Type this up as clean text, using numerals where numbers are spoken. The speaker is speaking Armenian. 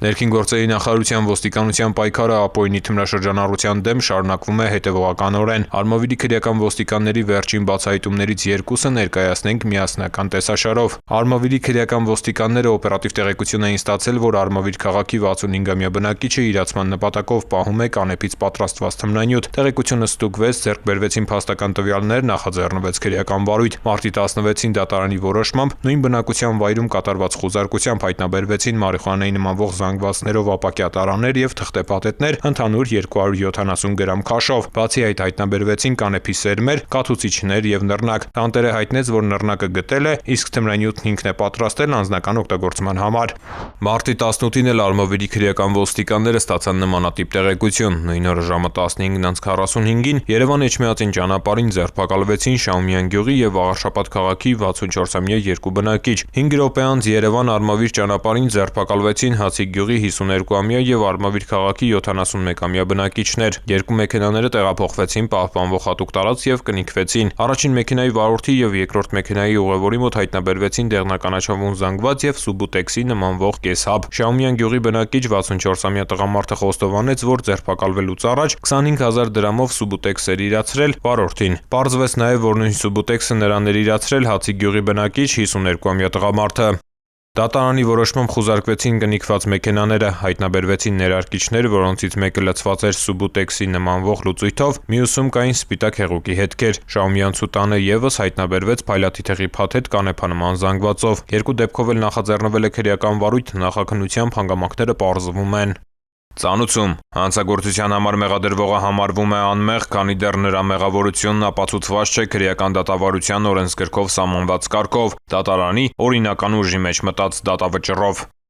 Ներքին գործերի նախարարության ոստիկանության պայքարը Ապօյնի թմրաշրջանառության դեմ շարունակվում է հետևողականորեն։ Արմավիրի քրեական ոստիկանների վերջին բացահայտումներից երկուսը ներկայացնենք միասնական տեսաշարով։ Արմավիրի քրեական ոստիկանները օպերատիվ տեղեկություն էին ստացել, որ Արմավիր քաղաքի 65-ամյա բնակիչը իրացման նպատակով պահում է կանեփից պատրաստված թմրանյութ։ Տեղեկությունը ստուգվեց, ձեռք բերվեցին փաստական տվյալներ, նախաձեռնվեց քրեական վարույթ։ Մարտի 16-ին դատարանի որոշմամբ նույն բնակության վայրում կատարված խուզարկությամբ հայտնաբերվեցին մարիխուանայի նմանվող զանգվածներով ապակյա տարաներ եւ թղթեպատետներ ընդհանուր 270 գրամ քաշով։ Բացի այդ հայտնաբերվեցին կանեփի սերմեր, կաթուցիչներ եւ նռնակ։ Տանտերը հայտնեց, որ նռնակը գտել է, իսկ թմրանյութն ինքն է պատրաստել անձնական օգտագործման համար։ Մարտի 18-ին էլ Արմավիրի քրեական ոստիկանները ստացան նմանատիպ տեղեկություն։ Նույն օրը ժամը 15:45-ին Երևան-Էջմիածին ճանապարհին ձերբակալվեցին Շահումյան գյուղի եւ Աղարշապատ քաղաքի 64-ամյա երկու բնակիչ։ 5 րոպե անց Երևան-Արմավիր ճանապարհին ձերբակալվեցին Հացիկ գյուղի 52-ամյա եւ Արմավիր քաղաքի 71-ամյա բնակիչներ։ Երկու մեքենաները տեղափոխվեցին պահպանվող հատուկ տարածք եւ կնիկվեցին։ Առաջին մեքենայի վարորդի եւ երկրորդ մեքենայի ուղևորի մոտ հայտնաբերվեցին դեղնականաչավուն զանգված եւ Սուբուտեքսի նմանվող կեսհաբ։ Շահումյան գյուղի բնակիչ 64-ամյա տղամարդը խոստովանեց, որ ձերբակալվելուց առաջ 25000 դրամով Սուբուտեքս էր իրացրել վարորդին։ Պարզվեց նաեւ, որ նույն Սուբուտեքսը նրան էր իրացրել Հացիկ գյուղի բնակիչ 52-ամյա տղամարդը։ Դատարանի որոշմամբ խուզարկվեցին կնիկված մեքենաները, հայտնաբերվեցին ներարկիչներ, որոնցից մեկը լցված էր Սուբուտեքսի նմանվող լուծույթով, մյուսում կային սպիտակ հեղուկի հետքեր։ Շահումյանցու տանը եւս հայտնաբերվեց փայլատիթեղի փաթեթ կանեփանման զանգվածով։ Երկու դեպքով էլ նախաձեռնվել է քրեական վարույթ, նախաքննությամբ հանգամանքները պարզվում են։ Ծանուցում հանցագործության համար մեղադրվողը համարվում է անմեղ, քանի դեռ նրա մեղավորությունն ապացուցված չէ քրեական դատավարության օրենսգրքով սահմանված կարգով, դատարանի օրինական ուժի մեջ մտած դատավճռով։